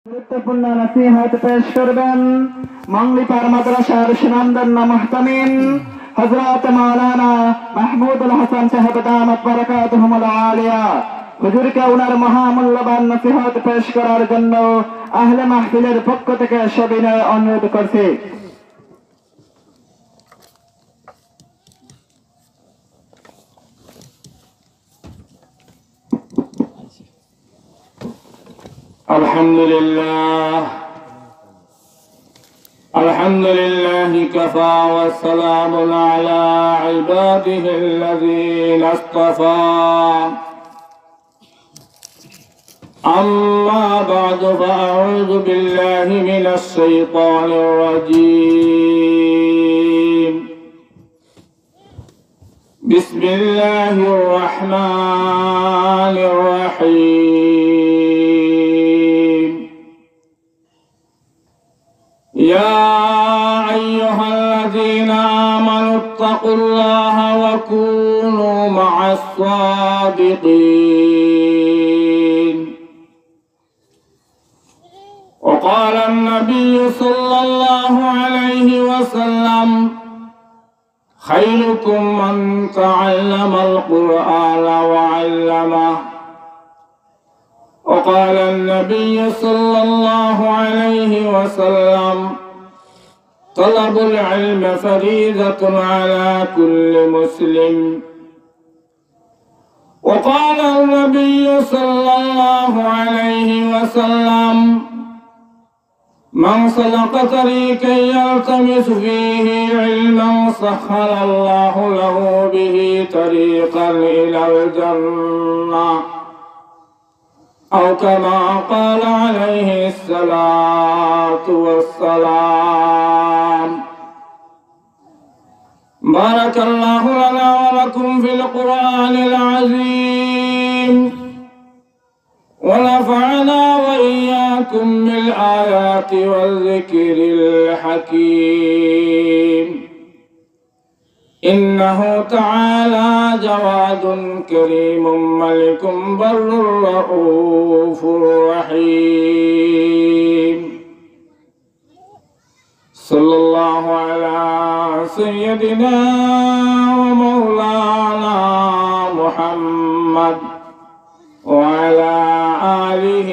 গুরুত্বপূর্ণ নসিহত পেশ করবেন মাংলিপাড় মাদ্রাসার সুনামধন্য মুহতামিম হযরত মাওলানা মাহমুদুল হাসান সাহেব দামাত বারাকাতুহুমুল আলিয়া। হুজুরকে ওনার মহামূল্যবান নসিহত পেশ করার জন্য আহলে মাহফিলের পক্ষ থেকে সবিনয় অনুরোধ করছি। الحمد لله كفى والسلام على عباده الذين اصطفى أما بعد فأعوذ بالله من الشيطان الرجيم بسم الله الرحمن الرحيم يا أيها الذين آمنوا اتقوا الله وكونوا مع الصادقين وقال النبي صلى الله عليه وسلم خيركم من تعلم القرآن وعلمه وقال النبي صلى الله عليه وسلم طلب العلم فريضة على كل مسلم وقال النبي صلى الله عليه وسلم من سلك طريقا يلتمس فيه علما سهل الله له به طريقا إلى الجنة أو كما قال عليه الصلاة والسلام. بارك الله لنا ولكم في القرآن العظيم ونفعنا وإياكم بالآيات والذكر الحكيم. إنه تعالى جواد كريم ملك بر رؤوف رحيم. صلى الله على سيدنا ومولانا محمد وعلى آله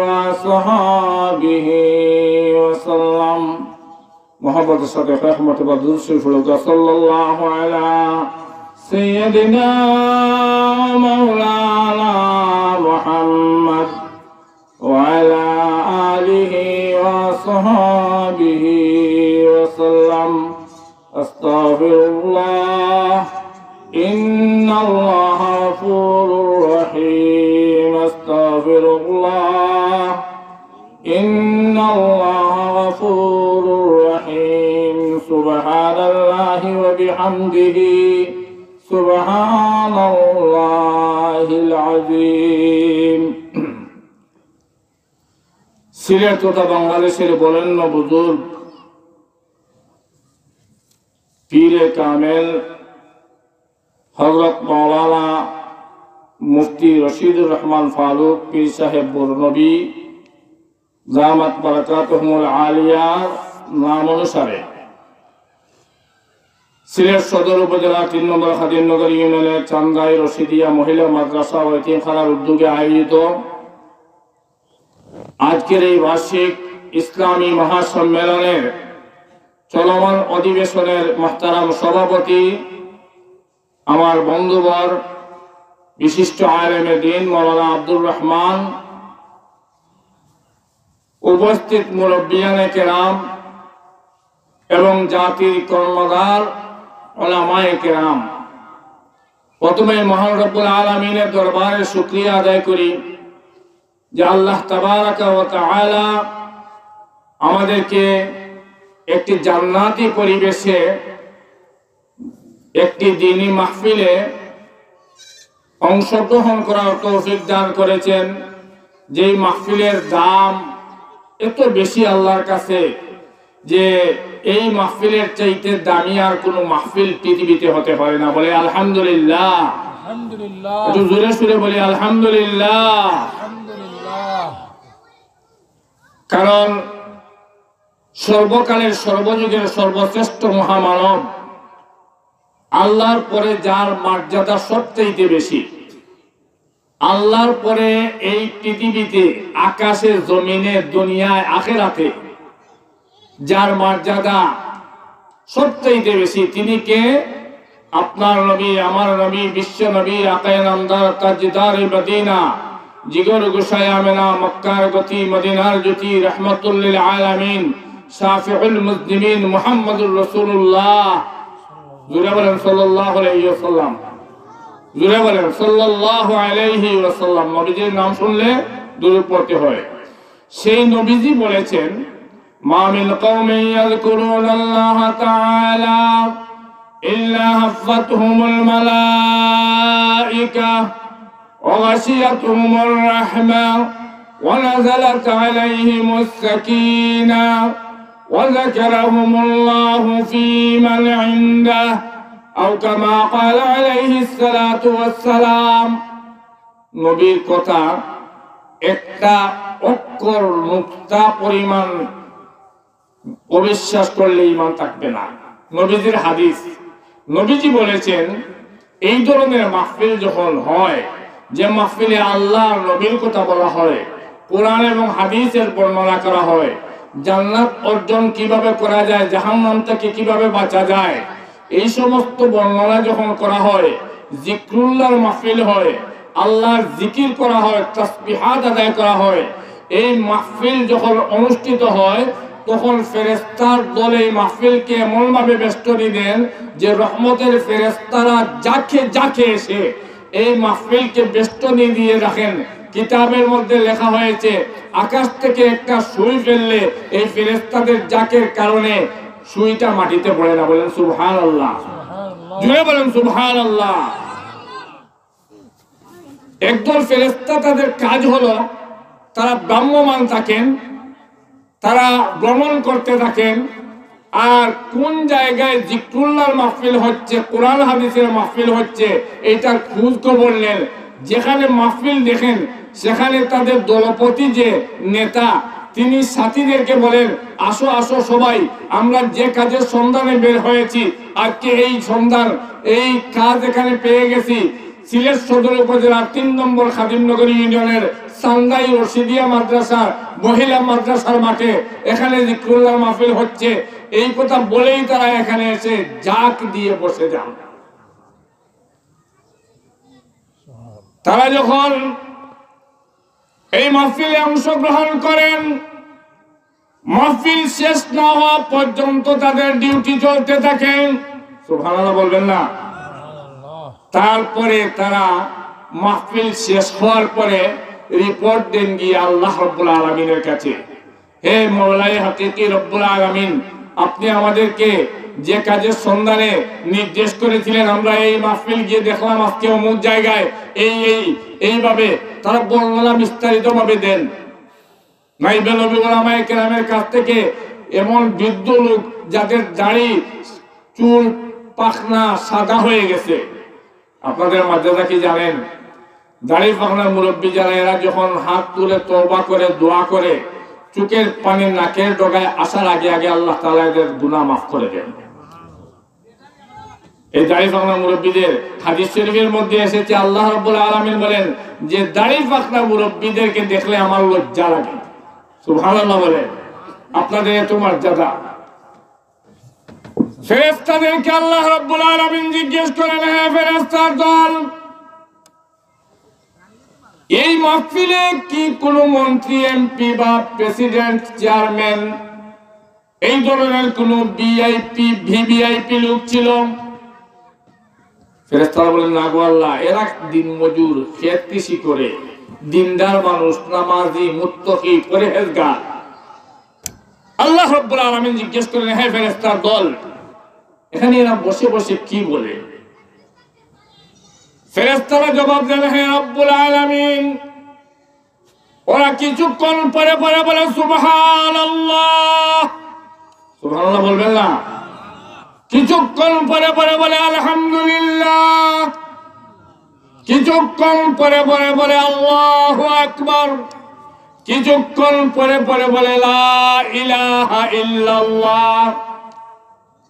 وصحابه وسلم. محبت صدق رحمة بدر شرف صلى الله على سيدنا مولانا محمد وعلى آله وصحابه وسلم. أستغفر الله إن الله غفور رحيم. أستغفر الله إن الله غفور رحيم. سبحان الله وبحمده سبحان الله العظيم. সিলেট তথা বাংলাদেশের বরেণ্য বুজুর্গ পীরে কামেল হযরত মাওলানা মুফতি রশিদুর রহমান ফারুক পীর সাহেব বরনবী দামাত বারাকাতুহুমুল আলিয়া নাম অনুসারে সিলেট সদর উপজেলা 3 নম্বর খাদিমনগর ইউনিয়নের চান্দাই রশিদিয়া মহিলা মাদ্রাসা ও এতিমখানার উদ্যোগে আয়োজিত আজকের এই বার্ষিক ইসলামী মহাসম্মেলনের চলমান অধিবেশনের মুহতারাম সভাপতি আমার বন্ধুবর বিশিষ্ট আলেমে দ্বীন মাওলানা আব্দুর রহমান, উপস্থিত মুরব্বিয়ানে কেরাম এবং জাতির কর্মদার উলামায়ে কেরাম, প্রথমে মহান রব্বুল আলামিনের দরবারে শুকরিয়া আদায় করি যে আল্লাহ তাবারাকা ওয়া তাআলা আমাদেরকে একটি জান্নাতি পরিবেশে একটি দ্বীনি মাহফিলে অংশগ্রহণ করার তৌফিক দান করেছেন। যেই মাহফিলের দাম এত বেশি আল্লাহর কাছে যে এই মাহফিলের চাইতে দামি আর কোনো মাহফিল পৃথিবীতে হতে পারে না। বলে আলহামদুলিল্লাহ। আলহামদুলিল্লাহ, একটু জোরে সুরে বলি আলহামদুলিল্লাহ। আলহামদুলিল্লাহ। কারণ সর্বকালের সর্বযুগের সর্বশ্রেষ্ঠ মহামানব, আল্লাহর পরে যার মর্যাদা সবচেয়ে বেশি, আল্লাহর পরে এই পৃথিবীতে, আকাশে, জমিনে, দুনিয়ায়, আখিরাতে যার মর্যাদা সবচেয়ে বেশি, তিনি কে? আপনার নবী, আমার নবী, বিশ্ব নবী, আকায়ে নামদার, তাজদার মদিনা, জিগর গোসাই আমেনা, মক্কার গতি, মদিনার জ্যোতি, রহমাতুল লিল আলামিন, শাফিউল মুজনিমিন, মুহাম্মদুর রাসূলুল্লাহ। জুড়ে বলেন সাল্লাল্লাহু আলাইহি ওয়াসাল্লাম, জুড়ে বলেন সাল্লাল্লাহু আলাইহি ওয়াসাল্লাম। নবীজির নাম শুনলে দুরূদ পড়তে হয়। সেই নবীজি বলেছেন, মা মিন কওমিন ইয়াযকুরুনাল্লাহা তাআলা ইল্লা হাফাতহুমুল মালাইকা ওয়া গাশিয়াতুহুমুর রাহমা ওয়া নাযালাত আলাইহিমুস সাকিনাহ ওয়া যাকারাহুমুল্লাহু ফী মান ইনদাহু আও কামা ক্বালা আলাইহিস সালাতু ওয়াস সালাম। নবীর কথা একটা অক্ষর নুক্তা পরিমাণ অবিশ্বাস করলে ঈমান থাকবে না। নবীজির হাদিস, নবীজি বলেছেন, এই ধরনের মাহফিল যখন হয়, যে মাহফিলে আল্লাহ নবীর কথা বলা হয়, কোরআন এবং হাদিসের বর্ণনা করা হয়, জান্নাত অর্জন কিভাবে করা যায়, জাহান্নাম থেকে কিভাবে বাঁচা যায়, এই সমস্ত বর্ণনা যখন করা হয়, জিক্রুল্লাহর মাহফিল হয়, আল্লাহর জিকির করা হয়, তাসবিহাত আদায় করা হয়, এই মাহফিল যখন অনুষ্ঠিত হয়, তখন ফেরেশতার দল এই মাহফিলকে এমন ভাবে বেষ্টনী দেন যে রহমতের ফেরেশতারা যাকে এসে এই মাহফিলকে বেষ্টনী দিয়ে রাখেন। কিতাবের মধ্যে লেখা হয়েছে, আকাশ থেকে একটা সুই ফেললে এই ফেরেশতাদের জাকের কারণে সুইটা মাটিতে পড়ে না। বলেন সুবহানাল্লাহ, জুড়ে বলেন সুবহানাল্লাহ। একদল ফেরেশতা, তাদের কাজ হলো তারা ভ্রাম্যমান থাকেন, তারা ভ্রমণ করতে থাকেন, আর কোন জায়গায় জিক্রুল্লাহর মাহফিল হচ্ছে, কোরআন হাদিসের মাহফিল হচ্ছে, এইটার খোঁজ খবর নেন। যেখানে মাহফিল দেখেন, সেখানে তাদের দলপতি যে নেতা, তিনি সাথীদেরকে বলেন, আসো আসো সবাই, আমরা যে কাজের সন্ধানে বের হয়েছি, আজকে এই সন্ধান, এই কাজ এখানে পেয়ে গেছি। সিলেট সদর উপজেলার ৩ নম্বর খাদিমনগর ইউনিয়নের সান্দাই রশিদিয়া মাদ্রাসার মহিলা মাদ্রাসার মাঠে এখানে জিক্রুল্লাহ মাহফিল হচ্ছে। এই কথা বলেই তারা এখানে এসে জাক দিয়ে বসে যান। তারা যখন এই মাহফিলে অংশগ্রহণ করেন, মাহফিল শেষ না হওয়া পর্যন্ত তাদের ডিউটি চলতে থাকে। সুবহানাল্লাহ বলবেন না? তারপরে তারা মাহফিল শেষ হওয়ার পরে রিপোর্ট দেন গিয়ে আল্লাহ রাব্বুল আলামিনের কাছে, হে মওলাই হাকিকি রব্বুল আলামিন, আপনি আমাদেরকে যে কাজের সন্ধানে নির্দেশ করেছিলেন, আমরা এই মাহফিল গিয়ে দেখলাম আজকে অমুক জায়গায় এইভাবে তারা বর্ণনা বিস্তারিত ভাবে দেন। নাইবে নবী ওলামায়ে কেরামের কাছ থেকে এমন বৃদ্ধ লোক যাদের দাড়ি, চুল, পাখনা সাদা হয়ে গেছে, আপনাদের মর্যাদা কি জানেন? দাড়ি পাখনার মুরব্বী যারা, এরা যখন হাত তুলে তওবা করে, দোয়া করে, চোখের পানি নাকের ডগায় আসার আগে আগে আল্লাহ তাআলা এদের গুনাহ মাফ করে দেন। এই দাড়ি পাখনা মুরব্বীদের হাদিস শরীফের মধ্যে এসেছে, আল্লাহ রাব্বুল আলামিন বলেন যে দাড়ি পাখনা মুরব্বীদেরকে দেখলে আমার লজ্জা লাগে। সুবহানাল্লাহ বলেন, আপনাদের এত মর্যাদা। ফেরেশতাদেরকে আল্লাহ রাব্বুল আলামিন জিজ্ঞেস করেন, হে ফেরেশতার দল, এই মাহফিলে কি কোনো মন্ত্রী, এমপি বা প্রেসিডেন্ট, চেয়ারম্যান, এই ধরনের কোনো ভিআইপি, ভিভিআইপি লোক ছিল? ফেরেশতারা বলেন, না গো আল্লাহ, এরা দিন মজুর, খেত কৃষি করে, দিনদার মানুষ, নামাজি, মুত্তাকি, পরহেজগার। আল্লাহ রাব্বুল আলামিন জিজ্ঞেস করেন, হে ফেরেশতার দল, এখানে এরা বসে বসে কি বলে? ফেরেশতারা জবাব দেন, হে রব্বুল আলামিন, ওরা কিছুক্ষণ পরে পরে বলে সুবহানাল্লাহ। সুবহানাল্লাহ বলবেন না? কিছুক্ষণ পরে পরে বলে আলহামদুলিল্লাহ, কিছুক্ষণ পরে পরে বলে আল্লাহু আকবার, কিছুক্ষণ পরে পরে বলে লা ইলাহা ইল্লাল্লাহ।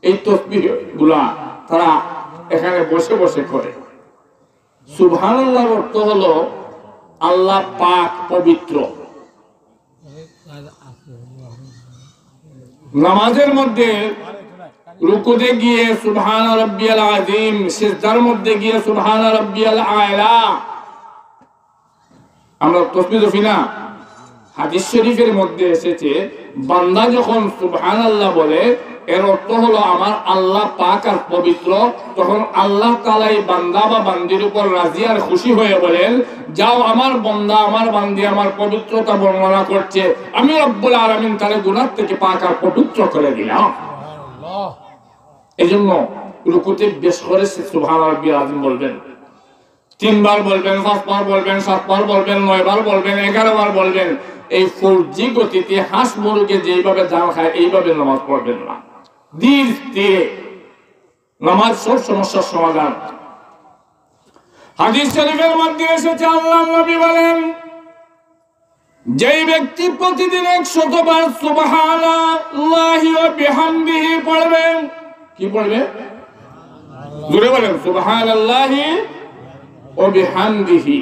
এই তাসবিহ গুলা তারা এখানে বসে বসে করে। সুবহানাল্লাহর অর্থ হলো আল্লাহ পাক পবিত্র। নামাজের মধ্যে রুকুতে গিয়ে সুবহান রাব্বিয়াল আযীম, সিজদার মধ্যে গিয়ে সুবহান রাব্বিয়াল আ'লা আমরা তাসবিহ করি না। হাদিস শরীফের মধ্যে এসেছে বান্দা যখন সুবহানাল্লাহ বলে এর অর্থ হলো আমার আল্লাহ পাক আর পবিত্র। তখন আল্লাহ তাআলা এই বান্দা বা বান্দির উপর রাজি আর খুশি হয়ে বলেন, যাও আমার বান্দা আমার বান্দি আমার পবিত্রতা বর্ণনা করছে, আমি রব্বুল আলামিন তার গুনাহ থেকে পাক আর পবিত্র করে দিলাম। সুবহানাল্লাহ। এজন্য রুকুতে বেশ করে সুবহান রাব্বিয়াল আযীম বলবেন, 3 বার বলবেন, 5 বার বলবেন, 7 বার বলবেন, 9 বার বলবেন, 11 বার বলবেন। এই 4G গতিতে হাঁস মুরগে যেভাবে দান খায় এইভাবে নামাজ পড়বেন না। ধীর স্থিরে নামাজ সব সমস্যার সমাধান। হাদিস শরীফের মধ্যে এসেছে আল্লাহর নবী বলেন, যেই ব্যক্তি প্রতিদিন 100 বার সুবহানাল্লাহি ওয়া বিহামদিহি পড়বেন, কি পড়বে? জোরে বলেন, সুবহানাল্লাহি ওয়া বিহামদিহি।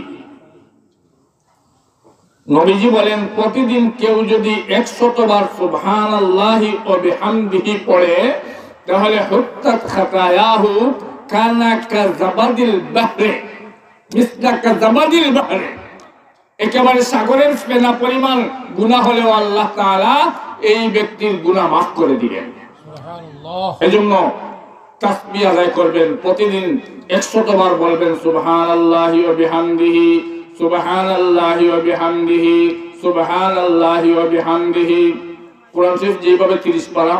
নবীজি বলেন প্রতিদিন কেউ যদি 100 বার সুবহানাল্লাহি ওয়া বিহামদিহি পড়ে তাহলে হুত্তাত খাতায়াহু কানা কাযাবাদিল বাহরে, মিসলা কাযাবাদিল বাহরে, একেবারে সাগরের ফেনা পরিমাণ গুনাহ হলেও আল্লাহ তাআলা এই ব্যক্তির গুনাহ মাফ করে দিবেন। সুবহানাল্লাহ। এজন্য তাসবিহ আদায় করবেন, প্রতিদিন 100 বার বলবেন সুবহানাল্লাহি ওয়া বিহামদিহি, সুবহানাল্লাহি ওয়া বিহামদিহি, সুবহানাল্লাহি ওয়া বিহামদিহি। কোরআন শরীফ যেভাবে 30 পারা,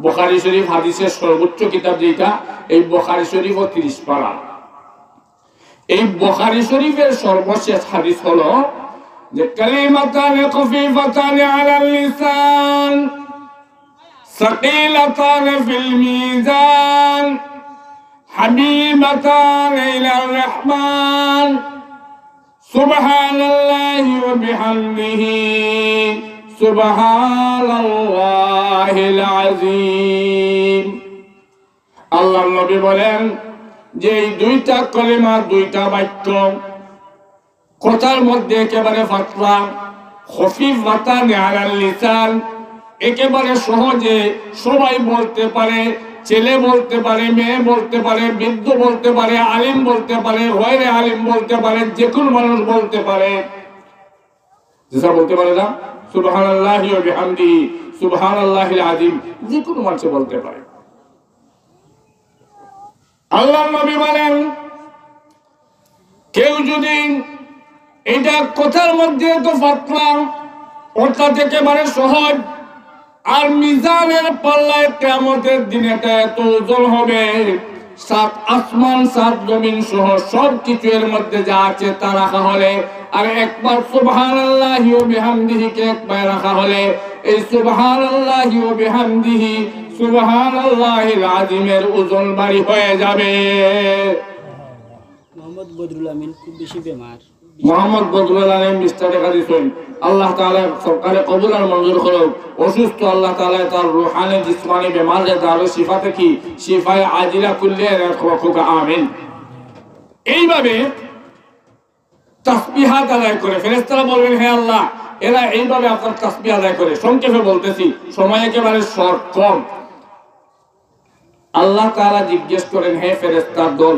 বুখারী শরীফ হাদিসের সর্বোচ্চ কিতাব যেটা, এই বুখারী শরীফও 30 পারা। এই বুখারী শরীফের সর্বশেষ হাদিস হলো যে কালিমাতান খফিফাতান আলাল লিসান সাকিলাতান ফিল মিজান হাবিবাতান ইলার রহমান সুবহানাল্লাহি ওয়া বিহামদিহি সুবহানাল্লাহিল আযীম। আল্লাহর নবী বলেন যে এই 2টা কলিমা, 2টা বাক্য কথার মধ্যে একেবারে পাতলা, খফিফাতান আলাল লিসান, একেবারে সহজে সবাই বলতে পারে, ছেলে বলতে পারে, মেয়ে বলতে পারে, বৃদ্ধ বলতে পারে, আলিম বলতে পারে, গয়রে আলিম বলতে পারে, যে কোনো মানুষ বলতে পারে। যেটা বলতে পারে না সুবহানাল্লাহি ওয়া বিহামদিহি সুবহানাল্লাহিল আযীম, যে কোনো মানুষ বলতে পারে। আল্লাহর নবী বলেন কেউ যদি এটা কথার মধ্যে তো পাতলা, অর্থাৎ একেবারে সহজ, আর মিজানের পাল্লায় কিয়ামতের দিনে এটা এত ওজন হবে, 7 আসমান 7 জমিন সহ সব কিছু এর মধ্যে যা আছে তা রাখা হলে, আর একবার সুবহানাল্লাহি ওয়া বিহামদিহি কে একবার রাখা হলে, এই সুবহানাল্লাহি ওয়া বিহামদিহি সুবহানাল্লাহিল আযীমের ওজন ভারী হয়ে যাবে। মোহাম্মদ বদরুল আমিন খুব বেশি বেমার। মোহাম্মদ বদরুল আমিন 20 টাকা দিয়েছেন। আল্লাহ তাআলা সরকারে কবুল আর মঞ্জুর করুক। অসুস্থ আল্লাহ তাআলা তার রূহানি জিসমানি বেমারে দারু শিফাতে কি শিফায়ে আজিলা কুল্লিয়া রাখুকা, আমিন। এইভাবে তাসবিহাত আদায় করে ফেরেশতারা বলবেন, হে আল্লাহ এরা এইভাবে আপনার তাসবিহ আদায় করে। সংক্ষেপে বলতেছি, সময় একেবারে শর্ট কম। আল্লাহ তাআলা জিজ্ঞেস করেন, হে ফেরেশতার দল,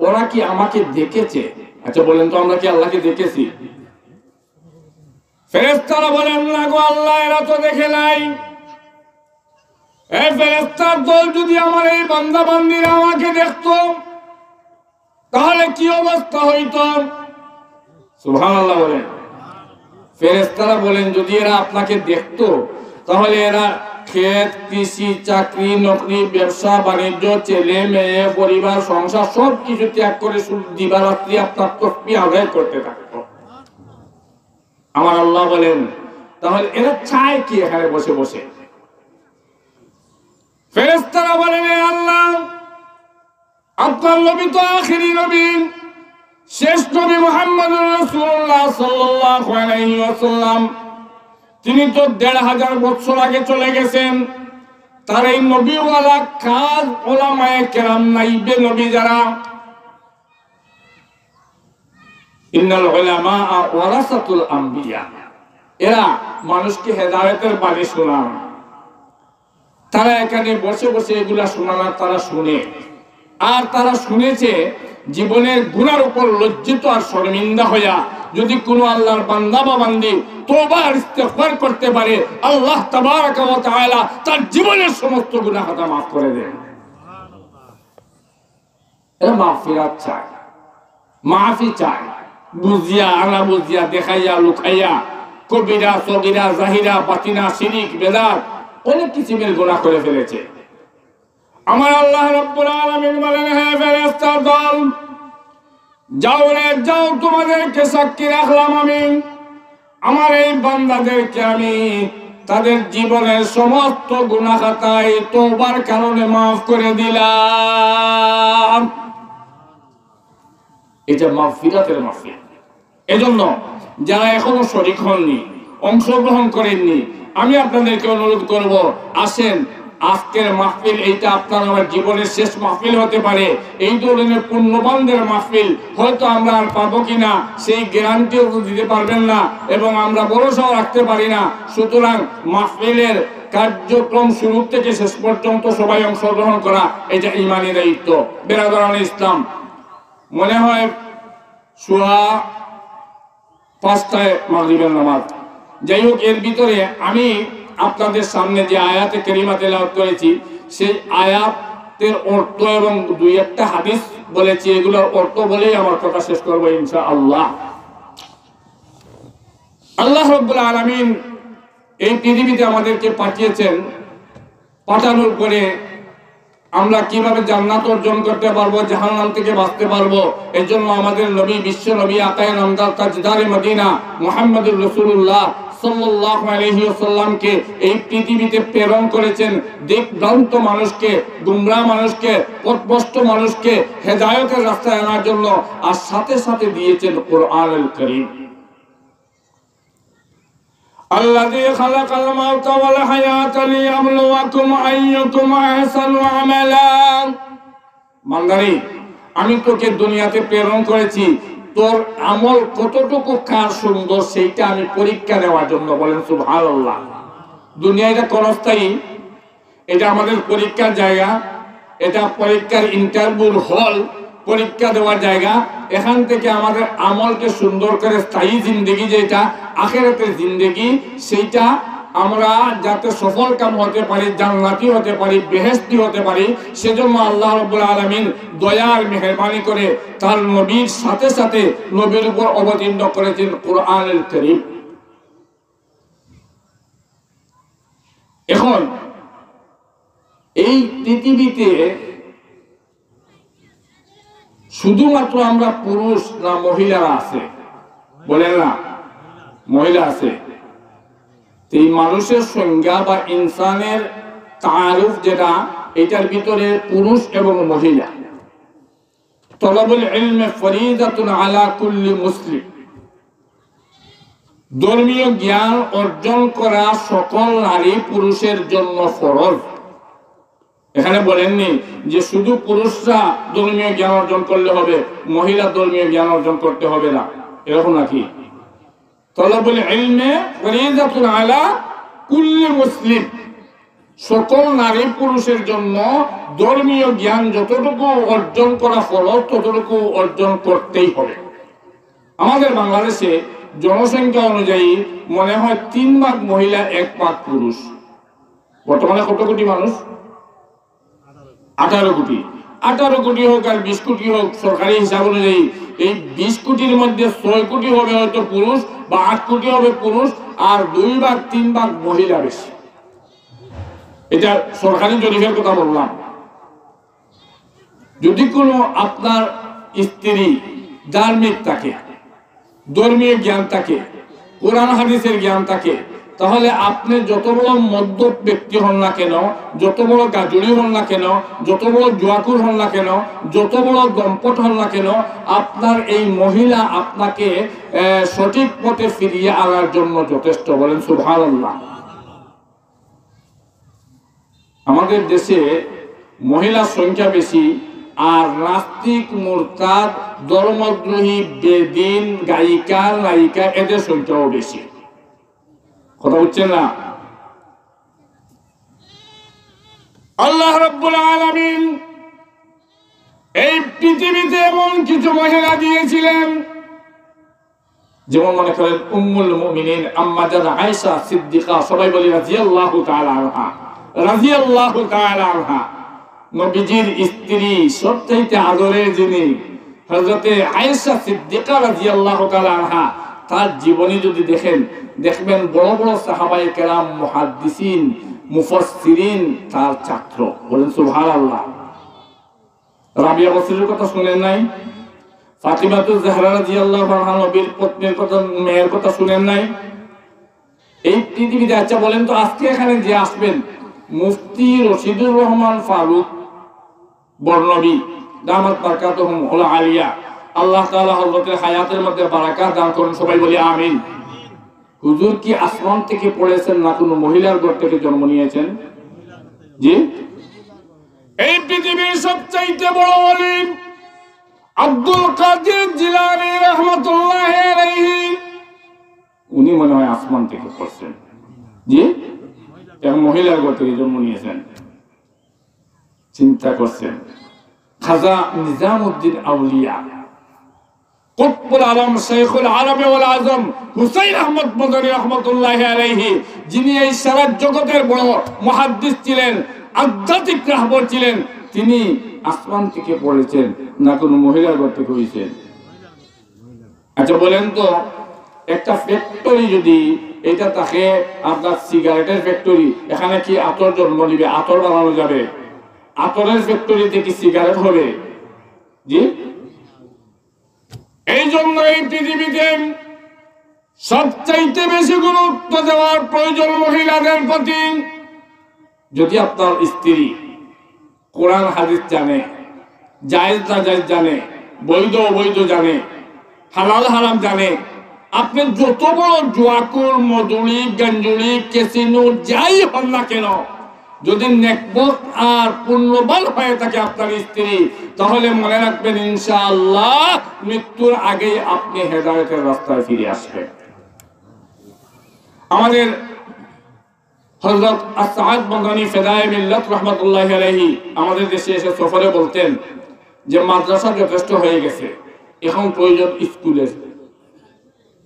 ওরা কি আমাকে দেখেছে? আচ্ছা বলেন তো, আমরা কি আল্লাহকে দেখেছি? ফেরেশতারা বলেন, না গো আল্লাহ, এরা তো দেখে নাই। এই ফেরেশতার দল যদি আমার এই বান্দা বান্দীরা আমাকে দেখতো তাহলে কি অবস্থা হইতো? সুবহানাল্লাহ বলেন। ফেরেশতারা বলেন, যদি এরা আপনাকে দেখতো তাহলে এরা ক্ষেত, কৃষি, চাকরি, নকরি, ব্যবসা বাণিজ্য, ছেলে মেয়ে, পরিবার, সংসার সব কিছু ত্যাগ করে দিবারাত্রি আপনার তাসবিহ আদায় করতে থাকতো। আমার আল্লাহ বলেন, তাহলে এরা চায় কি এখানে বসে বসে? ফেরেশতারা বলেন, হে আল্লাহ, আপনার নবী তো আখিরি নবী, শেষ নবী মুহাম্মদুর রাসূলুল্লাহ সাল্লাল্লাহু আলাইহি ওয়াসাল্লাম, তিনি তো ১৫০০ বছর আগে চলে গেছেন। তার এই নবীওয়ালা কাজ ওলামায়ে কেরাম নাইবে নবী যারা, ইন্নাল উলামা ওয়ারাসাতুল আম্বিয়া, এরা মানুষকে হেদায়েতের বাণী শোনান। তারা এখানে বসে বসে এগুলা শোনানোর তারা শুনে, আর তারা শুনেছে জীবনের গুনার উপর লজ্জিত আর শর্মিন্দা হইয়া যদি কোনো আল্লাহর বান্দা বা বান্দি তওবা আর ইস্তিগফার করতে পারে, আল্লাহ তাবারাকা ওয়া তাআলা তার জীবনের সমস্ত গুনাহ খাতা মাফ করে দেন। এরা মাগফিরাত চায়, মাফি চায়, বুঝিয়া আনা বুঝিয়া, দেখাইয়া লুকাইয়া, কবিরা সগীরা জাহিরা বাতিনা শিরিক বেদাত অনেক কিসিমের গুনাহ করে ফেলেছে। আমার আল্লাহ রাব্বুল আলামিন বলেন, হে ফেরেশতার দল, যাও রে যাও, তোমাদেরকে সাক্ষী রাখলাম আমি, আমার এই বান্দাদেরকে আমি তাদের জীবনের সমস্ত গুনাহ খাতায় তওবার কারণে মাফ করে দিলাম। এটা মাগফিরাতের মাহফিল। এজন্য যারা এখনো শরীক হননি, অংশগ্রহণ করেননি, আমি আপনাদেরকে অনুরোধ করব, আসেন আজকের মাহফিল এইটা আপনার আমার জীবনের শেষ মাহফিল হতে পারে। এই ধরনের পুণ্যবানদের মাহফিল হয়তো আমরা আর পাবো কিনা সেই গ্যারান্টিও দিতে পারবেন না, এবং আমরা ভরসাও রাখতে পারি না। সুতরাং মাহফিলের কার্যক্রম শুরু থেকে শেষ পর্যন্ত সবাই অংশগ্রহণ করা এটা ঈমানি দায়িত্ব। বেরাদরানে ইসলাম, মনে হয় 5:15 মাগরিবের নামাজ। যাই হোক, এর ভিতরে আমি আপনাদের সামনে যে আয়াতে কারিমা তেলাওয়াত করেছি, সেই আয়াতের অর্থ এবং 2-1টা হাদিস বলেছি, এগুলোর অর্থ বলেই আমার কথা শেষ করবো ইনশাআল্লাহ। আল্লাহ রাব্বুল আলামিন এই পৃথিবীতে আমাদেরকে পাঠিয়েছেন, পাঠানোর পরে আমরা কিভাবে জান্নাত অর্জন করতে পারবো, জাহান্নাম থেকে বাঁচতে পারবো, এর জন্য আমাদের নবী, বিশ্ব নবী, আকায়ে নামদার, তাজদারে মদিনা মুহাম্মদুর রাসূলুল্লাহ সাল্লাল্লাহু আলাইহি ওয়াসাল্লামকে এই পৃথিবীতে প্রেরণ করেছেন দিকভ্রান্ত মানুষকে, গুমরাহ মানুষকে, পথভ্রষ্ট মানুষকে হেদায়েতের রাস্তায় আনার জন্য, আর সাথে সাথে দিয়েছেন কোরআনুল কারীম। الذي خلق الموت والحياة ليبلوكم أيكم أحسن عملا। বান্দারে, আমি তোকে দুনিয়াতে প্রেরণ করেছি তোর আমল কতটুকু কার সুন্দর সেইটা আমি পরীক্ষা নেওয়ার জন্য। বলেন সুবহানাল্লাহ। দুনিয়া এটা ক্ষণস্থায়ী, এটা আমাদের পরীক্ষার জায়গা, এটা পরীক্ষার ইন্টারভিউর হল, পরীক্ষা দেওয়ার জায়গা। এখান থেকে আমাদের আমলকে সুন্দর করে স্থায়ী জিন্দেগি, যেটা আখিরাতের জিন্দেগি, সেইটা আমরা যাতে সফল কাম হতে পারি, জান্নাতি হতে পারি, বেহেশতি হতে পারি, সেজন্য আল্লাহ রাব্বুল আলামিন দয়ার মেহেরবানি করে তার নবীর সাথে সাথে নবীর উপর অবতীর্ণ করেছেন কোরআনুল কারীম। এখন এই পৃথিবীতে শুধুমাত্র আমরা পুরুষ না মহিলারা আছে? বলেন না, মহিলা আছে। এই মানুষের সংজ্ঞা বা ইনসানের তাআরুফ যেটা, এটার ভিতরে পুরুষ এবং মহিলা। তলবুল ইলম ফরিদাতুন আলা কুল্লি মুসলিম, ধর্মীয় জ্ঞান অর্জন করা সকল নারী পুরুষের জন্য ফরজ। এখানে বলেননি যে শুধু পুরুষরা ধর্মীয় জ্ঞান অর্জন করলে হবে, মহিলা ধর্মীয় জ্ঞান অর্জন করতে হবে না, এরকম নাকি? তলবুল ইলমে ফরিদাতুন আলা কুল্লি মুসলিম, সকল নারী পুরুষের জন্য ধর্মীয় জ্ঞান যতটুকু অর্জন করা ফরজ ততটুকু অর্জন করতেই হবে। আমাদের বাংলাদেশে জনসংখ্যা অনুযায়ী মনে হয় 3 ভাগ মহিলা 1 ভাগ পুরুষ। বর্তমানে কত কোটি মানুষ? 18 কোটি। 18 কোটি হোক আর 20 কোটি হোক, সরকারি হিসাব অনুযায়ী এই 20 কোটির মধ্যে 6 কোটি হবে হয়তো পুরুষ, বা 8 কোটি হবে পুরুষ, আর 2 ভাগ 3 ভাগ মহিলা বেশি। এটা সরকারি জরিপের কথা বললাম। যদি কোনো আপনার স্ত্রী ধার্মিক থাকে, ধর্মীয় জ্ঞান থাকে, কোরআন হাদিসের জ্ঞান থাকে, তাহলে আপনি যত বড় মদ্যপ ব্যক্তি হন না কেন, যত বড় গাজুড়ি হন না কেন, যত বড় জুয়াকুর হন না কেন, যত বড় দম্পট হন না কেন, আপনার এই মহিলা আপনাকে সঠিক পথে ফিরিয়ে আনার জন্য যথেষ্ট। বলেন সুবহানাল্লাহ। আমাদের দেশে মহিলার সংখ্যা বেশি, আর নাস্তিক, মুরতাদ, ধর্মদ্রোহী, বেদিন, গায়িকা, নায়িকা এদের সংখ্যাও বেশি। কথা বুঝছেন না? আল্লাহ রাব্বুল আলামিন এই পৃথিবীতে এমন কিছু মহিলা দিয়েছিলেন, যেমন মনে করেন উম্মুল মুমিনিন আম্মা জান আয়েশা সিদ্দিকা, সবাই বলি রাদিয়াল্লাহু তাআলা আনহা, রাদিয়াল্লাহু তাআলা আনহা। নবীজির স্ত্রী, সবচেয়ে আদরের যিনি হযরতে আয়েশা সিদ্দিকা রাদিয়াল্লাহু তাআলা আনহা, তার জীবনী যদি দেখেন, দেখবেন বড় বড় সাহাবায়ে কেরাম, মুহাদ্দিসিন, মুফাসসিরিন তার ছাত্র। বলেন সুবহানাল্লাহ। রাবিয়া বসরির কথা শুনেন নাই? ফাতিমাতুজ জাহরা রাদিয়াল্লাহু আনহা নবীর পত্নীর কথা, মেয়ের কথা শুনেন নাই? এই পৃথিবীতে, আচ্ছা বলেন তো, আজকে এখানে যে আসবেন মুফতি রশিদুর রহমান ফারুক বর্ণবী দামাত বারাকাতুহুম উল আলিয়া, আল্লাহ তাআলা হযরতের হায়াতের মধ্যে বারাকাত দান করুন, সবাই বলি আমিন। হুজুর কি আসমান থেকে পড়েছেন না কোনো মহিলার ঘর থেকে জন্ম নিয়েছেন? জি। এই পৃথিবীর সবচেয়ে বড় ওলি আব্দুল কাদের জিলানী রাহমাতুল্লাহি আলাইহি, উনি মনে হয় আসমান থেকে পড়ছেন। জি, এক মহিলার ঘর থেকে জন্ম নিয়েছেন। চিন্তা করছেন। খাজা নিজামউদ্দিন আউলিয়া, কুতুবুল আলম, শাইখুল আলম ওয়াল আজম হুসাইন আহমদ মদনী রাহমাতুল্লাহি আলাইহি, যিনি এই সারা জগতের বড় মুহাদ্দিস ছিলেন, আধ্যাত্মিক রাহবর ছিলেন, তিনি আসমান থেকে পড়েছেন না কোনো মহিলার ঘর থেকে হয়েছেন? আচ্ছা বলেন তো, একটা ফ্যাক্টরি যদি এটা থাকে আপনার সিগারেটের ফ্যাক্টরি, এখানে কি আতর জন্ম নিবে? আতর বানানো যাবে? আতরের ফ্যাক্টরিতে কি সিগারেট হবে? জি। এই জন্য এই পৃথিবীতে সবচাইতে বেশি গুরুত্ব দেওয়ার প্রয়োজন মহিলাদের প্রতি। যদি আপনার স্ত্রী কোরআন হাদিস জানে, জায়েজ নাজায়েজ জানে, বৈধ অবৈধ জানে, হালাল হারাম জানে, আপনি যত বড় জুয়াকুর, মদুরি, গঞ্জুরি, ক্যাসিনো যাই হন না কেন, যদি নেকবত আর পুণ্যবান হয়ে থাকে আপনার স্ত্রী, তাহলে মনে রাখবেন ইনশাআল্লাহ মৃত্যুর আগেই আপনি হেদায়েতের রাস্তায় ফিরে আসবেন। আমাদের হযরত আসআদ মদনী ফিদায়ে মিল্লাত রাহমাতুল্লাহি আলাইহি আমাদের দেশে এসে সফরে বলতেন যে মাদ্রাসা যথেষ্ট হয়ে গেছে, এখন প্রয়োজন স্কুলের।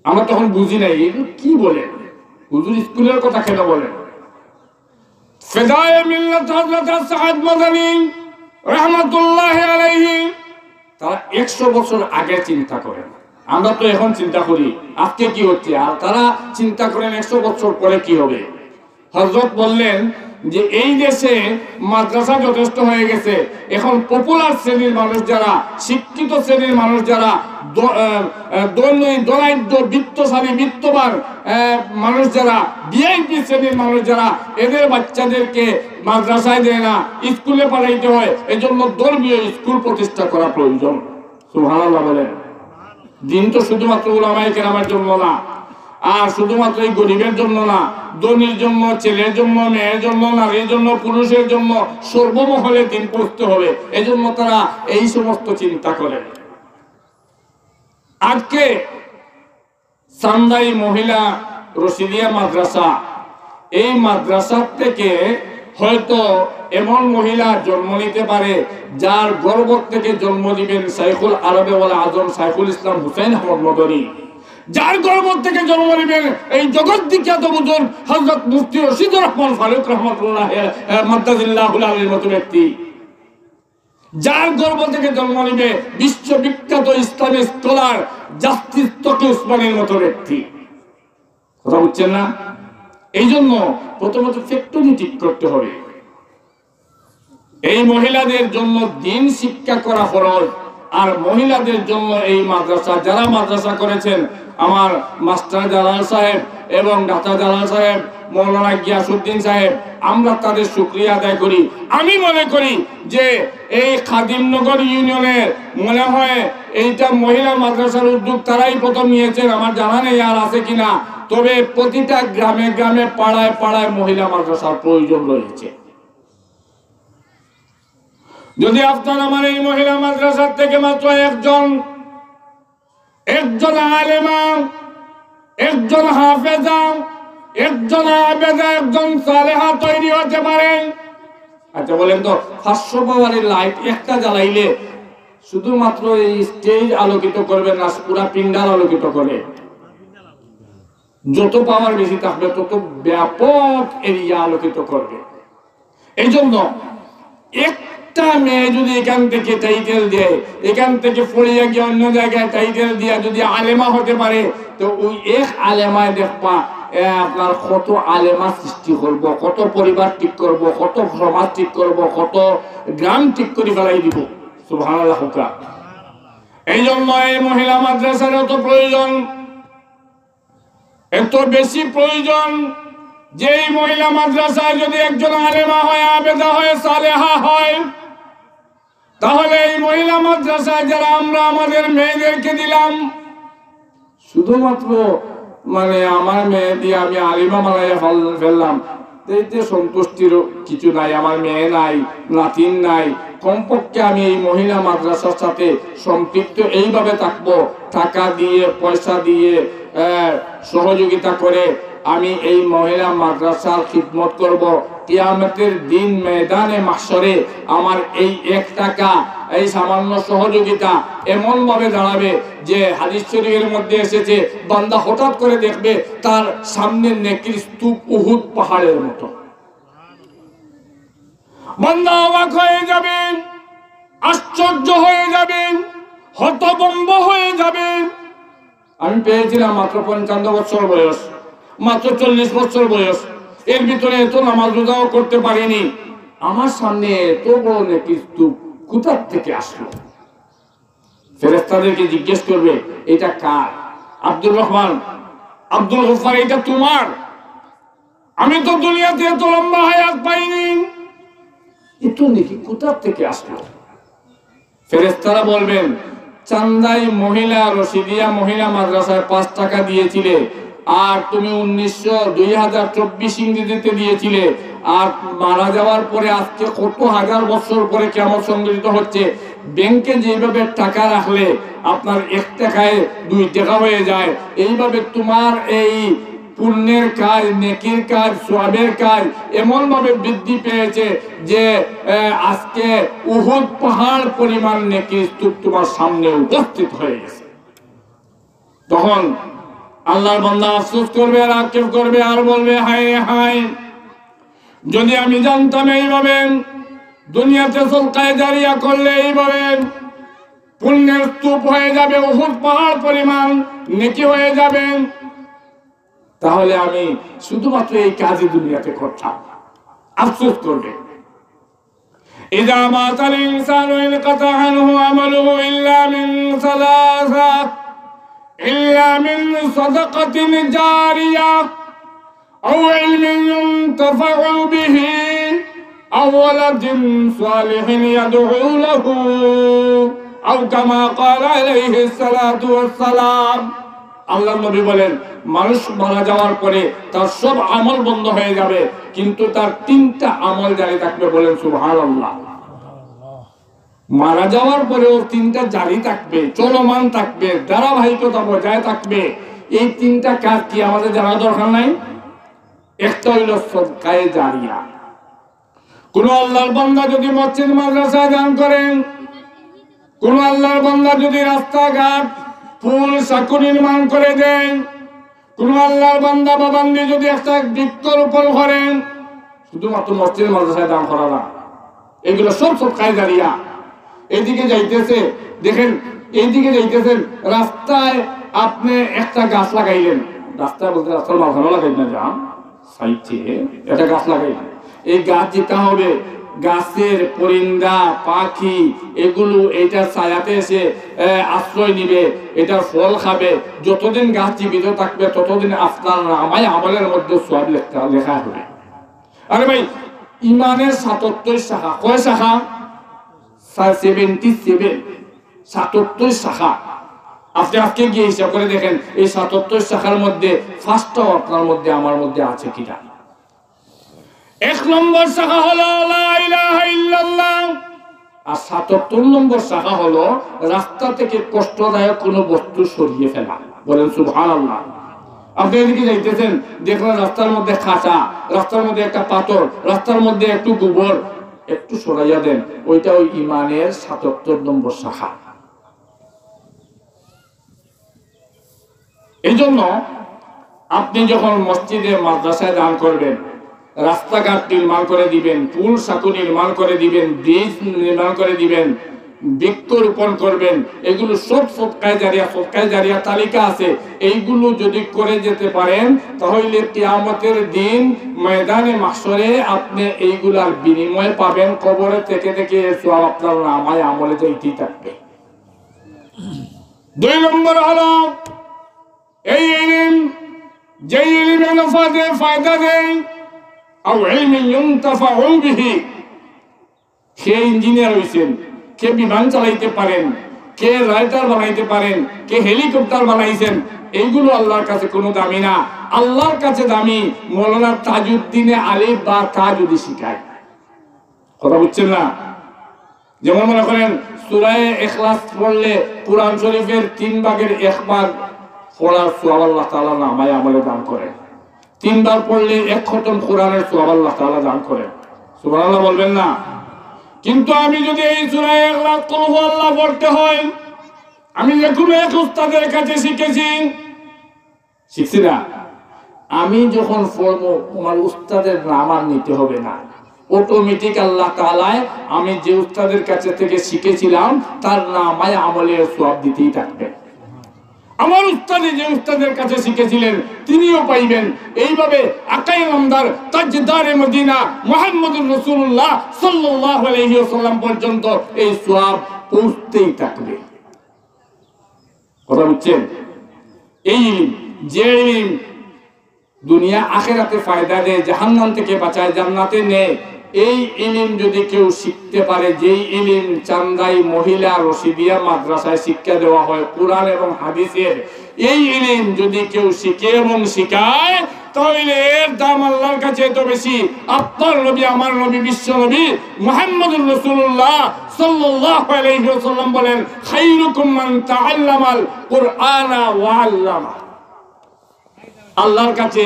আমরা তখন বুঝি নাই কি বলেন হুজুর, স্কুলের কথা কেন বলেন? ফিদায়ে মিল্লাত হযরত আসআদ মদনী রাহমাতুল্লাহি আলাইহি তারা 100 বছর আগে চিন্তা করেন। আমরা তো এখন চিন্তা করি আজকে কি হচ্ছে, আর তারা চিন্তা করেন 100 বছর পরে কি হবে। হযরত বললেন যে এই দেশে মাদ্রাসা যথেষ্ট হয়ে গেছে, এখন পপুলার শ্রেণীর মানুষ যারা, শিক্ষিত শ্রেণীর মানুষ যারা, দরিদ্র, বিত্তশালী, বিত্তবান মানুষ যারা, ভিআইপি শ্রেণীর মানুষ যারা, এদের বাচ্চাদেরকে মাদ্রাসায় দেয় না, স্কুলে পাঠাইতে হয়। এজন্য ধর্মীয় স্কুল প্রতিষ্ঠা করা প্রয়োজন। সুবহানাল্লাহ বলেন। দিন তো শুধুমাত্র উলামায়ে কেরামের জন্য না, আর শুধুমাত্র এই গরিবের জন্য না, ধনীর জন্য, ছেলের জন্য, মেয়ের জন্য, নারীর জন্য, পুরুষের জন্য, সর্বমহলে দিন পড়তে হবে। এজন্য তারা এই সমস্ত চিন্তা করেন। আজকে সান্দাই মহিলা রশিদিয়া মাদ্রাসা, এই মাদ্রাসা থেকে হয়তো এমন মহিলা জন্ম নিতে পারে যার গর্ভ থেকে জন্ম দিবেন শাইখুল আরবে ওয়াল আজম শাইখুল ইসলাম হুসাইন আহমদ মদনী, যার গর্ভ থেকে জন্ম নিবেন এই জগৎ বিখ্যাত বুজুর্গ হযরত মুফতি রশিদুর রহমান ফারুক রাহমাতুল্লাহি মাদ্দাজিল্লাহুল আলীর মতো ব্যক্তি, যার গর্ভ থেকে জন্ম নিবে বিশ্ববিখ্যাত ইসলামিক স্কলার জাস্টিস তকি উসমানীর মতো ব্যক্তি। কথা বুঝছেন না? এই জন্য প্রথমত ফ্যাক্টরি ঠিক করতে হবে। এই মহিলাদের জন্য দিন শিক্ষা করা ফরজ, আর মহিলাদের জন্য এই মাদ্রাসা, যারা মাদ্রাসা করেছেন, আমার মাস্টার জালাল সাহেব এবং ডাক্তার জালাল সাহেব, মৌলানা গিয়াসউদ্দিন সাহেব, আমরা তাদের শুকরিয়া আদায় করি। আমি মনে করি যে এই খাদিমনগর ইউনিয়নের মনে হয় এইটা মহিলা মাদ্রাসার উদ্যোগ তারাই প্রথম নিয়েছেন, আমার জানা নেই আর আছে কিনা। তবে প্রতিটা গ্রামে গ্রামে পাড়ায় পাড়ায় মহিলা মাদ্রাসার প্রয়োজন রয়েছে। যদি আপনার আমার এই মহিলা মাদ্রাসার থেকে মাত্র একজন আলেমা, একজন হাফেজা, একজন আবেদা, একজন সালেহা তৈরি হতে পারেন। আচ্ছা বলেন তো, 500 পাওয়ারের লাইট একটা জ্বালাইলে শুধুমাত্র এই স্টেজ আলোকিত করবে না, পুরা পিন্ডাল আলোকিত করে? যত পাওয়ার বেশি থাকবে তত ব্যাপক এরিয়া আলোকিত করবে। এই জন্য একটা মেয়ে যদি এখান থেকে টাইটেল দেয়, এখান থেকে ফড়িয়ে গিয়ে অন্য জায়গায় টাইটেল দিয়া যদি আলেমা হতে পারে, তো ওই এক আলেমায় দেখবা আপনার কত আলেমা সৃষ্টি করব, কত পরিবার ঠিক করব, কত সমাজ ঠিক করব, কত গ্রাম ঠিক করে ফেলাই দিব। সুবহানাল্লাহ। এই জন্য এই মহিলা মাদ্রাসার এত প্রয়োজন, এত বেশি প্রয়োজন। যেই মহিলা মাদ্রাসায় যদি একজন আলেমা হয়, আবেদা হয়, সালেহা হয়, তাহলে এই মহিলা মাদ্রাসায় যারা আমরা আমাদের মেয়েদেরকে দিলাম, শুধুমাত্র মানে আমার মেয়ে দিয়ে আমি আলিমা বানাইয়া ফেললাম, এতে সন্তুষ্টির কিছু নাই। আমার মেয়ে নাই, নাতিন নাই, কমপক্ষে আমি এই মহিলা মাদ্রাসার সাথে সম্পৃক্ত এইভাবে থাকবো, টাকা দিয়ে, পয়সা দিয়ে, সহযোগিতা করে আমি এই মহিলা মাদ্রাসার খিদমত করব। কিয়ামতের দিন ময়দানে মাহশরে আমার এই 1 টাকা, এই সামান্য সহযোগিতা এমন ভাবে দাঁড়াবে যে হাদিস শরীফের মধ্যে এসেছে, বান্দা হঠাৎ করে দেখবে তার সামনে নেকির স্তূপ উহুদ পাহাড়ের মতো। বান্দা অবাক হয়ে যাবে, আশ্চর্য হয়ে যাবে, হতভম্ব হয়ে যাবে। আমি পেয়েছিলাম মাত্র 55 বছর বয়স, মাত্র 40 বছর বয়স, এর ভিতরে এত নামাজ রোজাও করতে পারিনি। আমার সামনে এত বড় নেকির স্তূপ কোথা থেকে আসলো? ফেরেশতাদেরকে জিজ্ঞেস করবে, এটা কার? আব্দুর রহমান, আব্দুল গফফার, এটা তোমার? আমি তো দুনিয়াতে এত লম্বা হায়াত পাইনি, এত নেকি কোথা থেকে আসলো? ফেরেশতারা বলবেন, চান্দাই মহিলা রশিদিয়া মহিলা মাদ্রাসায় 5 টাকা দিয়েছিলে, আর তুমি 2024 ইংরেজিতে দিয়েছিলে, আর মারা যাওয়ার পরে আজকে কত হাজার বছর পরে কিয়ামত সংঘটিত হচ্ছে, ব্যাংকে যেভাবে টাকা রাখলে আপনার 1 টাকায় 2 টাকা হয়ে যায়, এইভাবে তোমার এই পুণ্যের কাজ, নেকির কাজ, সওয়াবের কাজ এমন ভাবে বৃদ্ধি পেয়েছে যে আজকে উহুদ পাহাড় পরিমাণ নেকির স্তূপ তোমার সামনে উপস্থিত হয়ে গেছে। তখন আল্লাহর বান্দা আফসোস করবে আর আক্ষেপ করবে আর বলবে, হায় হায়, যদি আমি জানতাম এইভাবে দুনিয়াতে সদকায়ে জারিয়া করলে এইভাবে পুণ্যের স্তূপ হয়ে যাবে, উহুদ পাহাড় পরিমাণ নেকি হয়ে যাবে, তাহলে আমি শুধুমাত্র এই কাজই দুনিয়াতে করতাম। আফসোস করবে। ইযা মাতাল ইনসানু ইনকাতা আনহু আমালুহু ইল্লা মিন সালাসা, ইল্লা মিন সাদাকাতিন জারিয়া আও ইলমিন ইনতাফাউ বিহি আও ওয়ালাদিন সালিহিন ইয়াদউ লাহু আও কামা ক্বালা আলাইহিস সালাতু ওয়াস সালাম। আল্লাহর নবী বলেন, মানুষ মারা যাওয়ার পরে তার সব আমল বন্ধ হয়ে যাবে, কিন্তু তার 3টা আমল জারি থাকবে। বলেন সুবহানাল্লাহ। মারা যাওয়ার পরেও 3টা জারি থাকবে, চলমান থাকবে, ধারাবাহিকতা বজায় থাকবে। এই 3টা কাজ কি আমাদের জানা দরকার নাই? একটা হইল সদকায়ে জারিয়া। কোন আল্লাহর বান্দা যদি মসজিদ মাদ্রাসা দান করেন, কোন আল্লাহর বান্দা যদি রাস্তাঘাট পুল সাঁকো নির্মাণ করে দেন, কোন আল্লাহর বান্দা বা বান্দি যদি একটা বৃক্ষরোপণ করেন, শুধুমাত্র মসজিদ মাদ্রাসায় দান করা না, এগুলো সব সদকায়ে জারিয়া। এইদিকে যাইতেছে, দেখেন এইদিকে যাইতেছেন, রাস্তায় আপনি একটা গাছ লাগাইলেন, রাস্তায় বলতে রাস্তার মাঝখানে লাগাইলেন না, যান সাইডে একটা গাছ লাগাইলেন, এই গাছ যেটা হবে গাছের পরিন্দা পাখি এগুলো এটার ছায়াতে এসে আশ্রয় নিবে, এটার ফল খাবে। যতদিন গাছ জীবিত থাকবে ততদিন আপনার নামায় আমলের মধ্যে সওয়াব লেখা হবে। আরে ভাই, ইমানের 77 শাখা, কয় শাখা? 77, 77 শাখা। আপনি আজকে গিয়ে হিসাব করে দেখেন এই 77 শাখার মধ্যে ফার্স্টটাও আপনার মধ্যে আমার মধ্যে আছে কিনা। 1 নম্বর শাখা হলো লা ইলাহা ইল্লাল্লাহ, আর 77 নম্বর শাখা হলো রাস্তা থেকে কষ্টদায়ক কোনো বস্তু সরিয়ে ফেলা। বলেন সুবহানাল্লাহ। আপনি এদিকে যাইতেছেন, দেখলেন রাস্তার মধ্যে খাঁচা, রাস্তার মধ্যে একটা পাথর, রাস্তার মধ্যে একটু গোবর, একটু সরাইয়া দেন, ওইটা ওই ইমানের 77 নম্বর শাখা। এই জন্য আপনি যখন মসজিদে মাদ্রাসায় দান করবেন, রাস্তাঘাট নির্মাণ করে দিবেন, পুল সাঁকো নির্মাণ করে দিবেন, ব্রিজ নির্মাণ করে দিবেন, বৃক্ষরোপণ করবেন, এগুলো সব সদকায়ে জারিয়া তালিকা আছে। এইগুলো যদি করে যেতে পারেন তাহলে কিয়ামতের দিন ময়দানে মাহশরে আপনি এইগুলার বিনিময় পাবেন। কবরে থেকে থেকে সওয়াব আপনার নামায় আমলে যাইতেই থাকবে। 2 নম্বর হলো এই ইলম, যে ইলমে নফাতে ফায়দা দেয়, আও ইলমিন ইউনতাফাউ বিহি। কে ইঞ্জিনিয়ার হইছেন, কে বিমান চালাইতে পারেন, কে রাইটার বানাইতে পারেন, কে হেলিকপ্টার বানাইছেন, এইগুলো আল্লাহর কাছে কোনো দামি না। আল্লাহর কাছে দামি মৌলানা তাজউদ্দিনে আলিফ বা তা যদি শিখায়। কথা বুঝছেন না? যেমন মনে করেন সূরা ইখলাস পড়লে কোরআন শরীফের 3 ভাগের 1 ভাগ পড়ার সওয়াব আল্লাহ তাআলা নামায় আমলে দান করেন। 3 বার পড়লে 1 খতম কোরআনের সওয়াব আল্লাহ তাআলা দান করেন। সুবহানাল্লাহ বলবেন না? কিন্তু আমি যদি এই সূরা ইখলাস কুল হুয়াল্লাহ পড়তে হয়, আমি যে কোনো এক উস্তাদের কাছে শিখছি না, আমি যখন পড়বো আমার উস্তাদের নাম আর নিতে হবে না, অটোমেটিক আল্লাহ তাআলা আমি যে উস্তাদের কাছে থেকে শিখেছিলাম তার নামায় আমলের সওয়াব দিতেই থাকবে। আমার উস্তাদে যে উস্তাদের কাছে শিখেছিলেন তিনিও পাইবেন। এইভাবে আকাই নামদার তাজদারে মদিনা মুহাম্মদুর রাসূলুল্লাহ সাল্লাল্লাহু আলাইহি ওয়াসাল্লাম পর্যন্ত এই সওয়াব পৌঁছতেই থাকবে। কথা বুঝছেন? এই যে ইলম দুনিয়া আখিরাতে ফায়দা দেয়, জাহান্নাম থেকে বাঁচায়, জান্নাতে নেয়, এই ইলম যদি কেউ শিখতে পারে, যেই ইলম চান্দাই মহিলা রশিদিয়া মাদ্রাসায় শিক্ষা দেওয়া হয় কোরআন এবং হাদিসের, এই ইলম যদি কেউ শিখে এবং শিখায় তাহলে এর দাম আল্লাহর কাছে এত বেশি। আপনার নবী, আমার নবী, বিশ্ব নবী মুহাম্মদুর রাসূলুল্লাহ সাল্লাল্লাহু আলাইহি ওয়াসাল্লাম বলেন, খায়রুকুম মান তাআল্লামাল কুরআনা ওয়া আল্লামা। আল্লাহর কাছে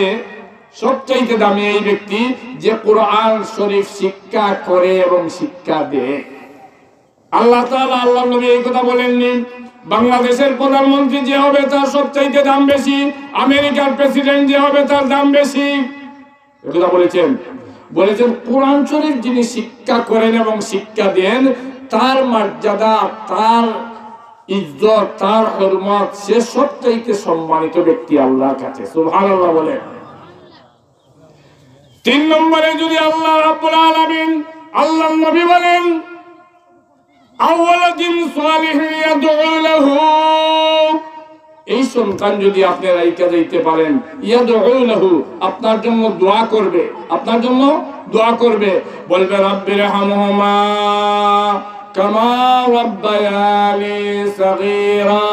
সবচাইতে দামি এই ব্যক্তি যে কোরআন শরীফ শিক্ষা করে এবং শিক্ষা দেয়। আল্লাহ তাআলা আল্লাহর নবী এই কথা বলেননি বাংলাদেশের প্রধানমন্ত্রী যে হবে তার সবচাইতে দাম বেশি, আমেরিকার প্রেসিডেন্ট যে হবে তার দাম বেশি। এই কথা বলেছেন কোরআন শরীফ যিনি শিক্ষা করেন এবং শিক্ষা দেন তার মর্যাদা, তার ইজ্জত, তার হুরমত, সে সবচাইতে সম্মানিত ব্যক্তি আল্লাহর কাছে। সুবহানাল্লাহ বলেন। 3 নম্বরে যদি আল্লাহ রাব্বুল আলামিন, আল্লাহর নবী বলেন, আওয়ালাদিন সালিহিন ইয়াদউ লাহু, এই সন্তান যদি আপনি রাইখা যাইতে পারেন, ইয়াদউ লাহু, আপনার জন্য দোয়া করবে, আপনার জন্য দোয়া করবে, বলবে রাব্বিরহামহুমা কামা রাব্বায়ানি সাগীরা।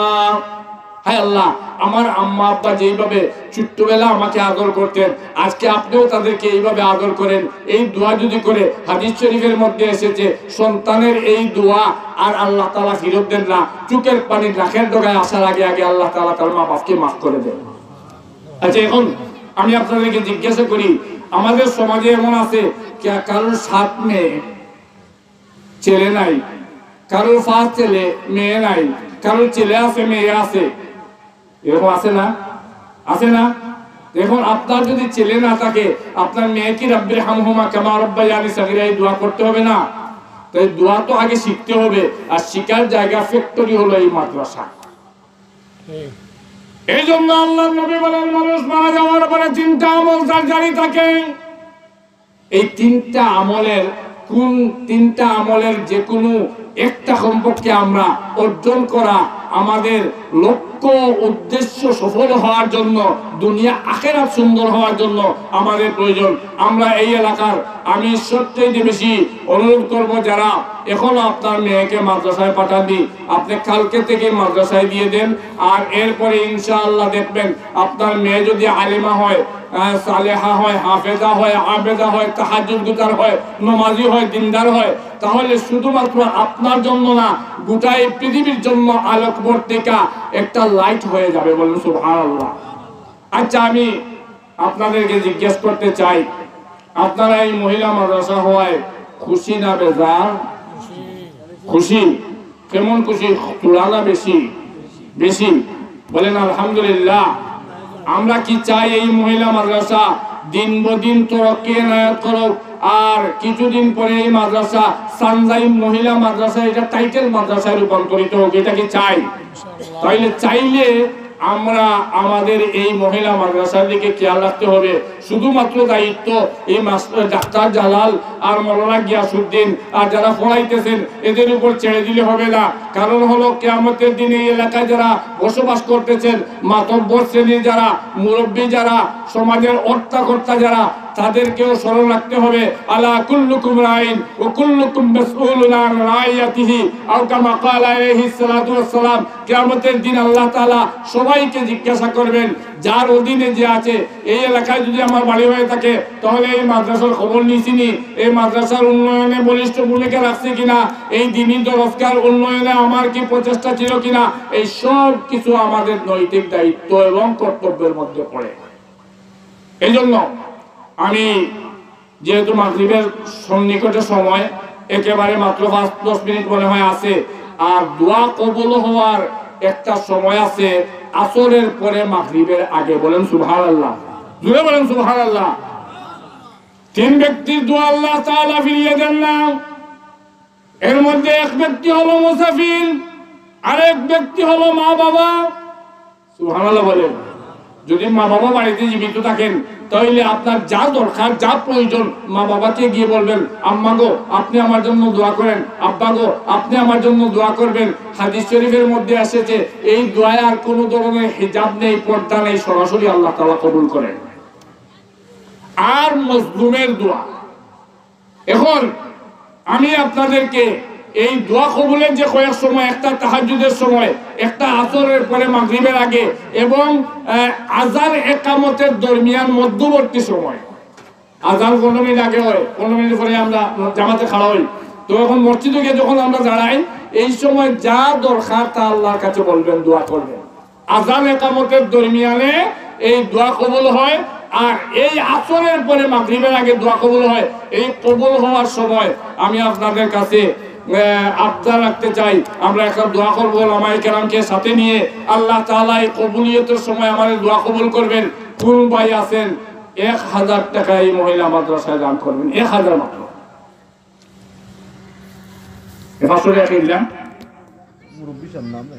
হায় আল্লাহ, আমার আম্মা আব্বা যেইভাবে ছোট্টবেলা আমাকে আদর করতেন, আজকে আপনিও তাদেরকে এইভাবে আদর করেন। এই দোয়া যদি করে, হাদিস শরীফের মধ্যে এসেছে সন্তানের এই দোয়া আর আল্লাহ তাআলা ফিরত দেন না, চোখের পানি নাকের ডগায় আসার আগে আগে আল্লাহ তাআলা তার মা বাপকে মাফ করে দেন। আচ্ছা, এখন আমি আপনাদেরকে জিজ্ঞাসা করি, আমাদের সমাজে এমন আছে কারোর 7 মেয়ে ছেলে নাই, কারোর 5 ছেলে মেয়ে নাই, কারোর ছেলে আছে মেয়ে আছে, এরকম আছে না? আছে না? দেখুন, আপনার যদি ছেলে না থাকে আপনার মেয়ে কি রাব্বিরহামহুমা কামা রাব্বায়ানি সাগীরা এই দোয়া করতে হবে না? তো এই দোয়া তো আগে শিখতে হবে, আর শিকার জায়গা ফ্যাক্টরি হলো এই মাদ্রাসা। এই জন্য আল্লাহর নবী বলেন, মানুষ মারা যাওয়ার পরে 3টা আমল তার জারি থাকে। এই 3টা আমলের কোন তিনটা আমলের যে কোনো একটা সম্পর্কে আমরা অর্জন করা আমাদের লক্ষ্য উদ্দেশ্য সফল হওয়ার জন্য, দুনিয়া আখিরাত সুন্দর হওয়ার জন্য আমাদের প্রয়োজন। আমরা এই এলাকার আমি সবচেয়ে বেশি অনুরোধ করব, যারা এখনো আপনার মেয়েকে মাদ্রাসায় পাঠাননি, আপনি কালকে থেকে মাদ্রাসায় দিয়ে দেন। আর এরপরে ইনশাআল্লাহ দেখবেন আপনার মেয়ে যদি আলিমা হয়, সালেহা হয়, হাফেজা হয়, আবেদা হয়, তাহাজ্জুদ গুজার হয়, নমাজি হয়, দিনদার হয়, তাহলে শুধুমাত্র আপনার জন্য না, গোটা এই পৃথিবীর জন্য আলোকবর্তিকা একটা লাইট হয়ে যাবে। বলুন সুবহানাল্লাহ। আচ্ছা, আমি আপনাদেরকে জিজ্ঞেস করতে চাই, আপনারা এই মহিলা মাদ্রাসা হওয়ায় খুশি না বেজার? খুশি। কেমন খুশি? তুলানা বেশি? বেশি। বলেন আলহামদুলিল্লাহ। আমরা কি চাই এই মহিলা মাদ্রাসা দিন বদিন তরক্কি এনায়েত করুক, আর কিছুদিন পরে এই মাদ্রাসা সানজাইম মহিলা মাদ্রাসা, এটা টাইটেল মাদ্রাসায় রূপান্তরিত হোক? এটা কি চাই? তাইলে চাইলে আমরা আমাদের এই মহিলা মাদ্রাসার দিকে খেয়াল রাখতে হবে। শুধুমাত্র দায়িত্ব এই ডাক্তার জালাল আর মৌলানা গিয়াসউদ্দিন আর যারা পড়াইতেছেন এদের উপর ছেড়ে দিলে হবে না। কারণ হলো কিয়ামতের দিনে এই এলাকায় যারা বসবাস করতেছেন, মাতব্বর শ্রেণীর যারা, মুরব্বী যারা, সমাজের অর্থাকর্তা যারা, তাদেরকেও স্মরণ রাখতে হবে। আলা কুল্লুকুম রাইন ওয়া কুল্লুকুম মাসউলুন আন রাইয়াতিহি, আও কামা ক্বালা আলাইহিস সালাতু ওয়াস সালাম। কিয়ামতের দিন আল্লাহ তাআলা সবাইকে জিজ্ঞাসা করবেন, যার অধীনে যে আছে। এই এলাকায় যদি আমার বাড়ি হয়ে থাকে, তাহলে এই মাদ্রাসার খবর নিয়েছিনি, এই মাদ্রাসার উন্নয়নে বলিষ্ঠ ভূমিকা রাখছে কিনা, এই দ্বীনি দরজগার উন্নয়নে আমার কি প্রচেষ্টা ছিল কিনা, এই সব কিছু আমাদের নৈতিক দায়িত্ব এবং কর্তব্যের মধ্যে পড়ে। এই জন্য আমি, যেহেতু মাগরিবের সন্নিকটে সময়, একেবারে মাত্র 5-10 মিনিট মনে হয় আছে, আর দোয়া কবুল হওয়ার একটা সময় আছে আসরের পরে মাগরিবের আগে। বলেন সুবহানাল্লাহ, জুড়ে বলেন সুবহানাল্লাহ। 3 ব্যক্তির দোয়া আল্লাহ তাআলা ফিরিয়ে দেন না। এর মধ্যে এক ব্যক্তি হলো মুসাফির, আরেক ব্যক্তি হলো মা বাবা। সুবহানাল্লাহ বলেন। যদি মা বাবা বাড়িতে জীবিত থাকেন, তাহলে আপনার যা দরকার, যা প্রয়োজন, মা বাবাকে গিয়ে বলবেন, আম্মা গো আপনি আমার জন্য দোয়া করেন, আব্বা গো আপনি আমার জন্য দোয়া করবেন। হাদিস শরীফের মধ্যে এসেছে এই দোয়ায় আর কোনো ধরনের হিজাব নেই, পর্দা নেই, সরাসরি আল্লাহ তাআলা কবুল করেন। আর মজলুমের দোয়া, এখন আমি আপনাদেরকে এই দোয়া কবুলের যে কয়েক সময়, একটা তাহাজ্জুদের সময়, একটা আসরের পরে মাগরিবের আগে, এবং আযান ইকামতের দরমিয়ান মধ্যবর্তী সময়। আযান 15 মিনিট আগে হয়, 15 মিনিট পরে আমরা জামাতে খাড়া হই। তো এখন মসজিদে গিয়ে যখন আমরা দাঁড়াই, এই সময় যা দরকার তা আল্লাহর কাছে বলবেন, দোয়া করবেন। আযান ইকামতের দরমিয়ানে এই দোয়া কবুল হয়, আর এই আসরের পরে মাগরিবের আগে দোয়া কবুল হয়। এই কবুল হওয়ার সময় আমি আপনাদের কাছে আবদার রাখতে চাই, আমরা একটা দোয়া করবো ওলামায়ে কেরামকে সাথে নিয়ে। আল্লাহ তাআলা এই কবুলিয়তের সময় আমাদের দোয়া কবুল করবেন। কোন ভাই আছেন 1000 টাকা এই মহিলা মাদ্রাসায় দান করবেন? 1000 মাত্র। এ পাশে রাখিলাম মুরব্বি সামনে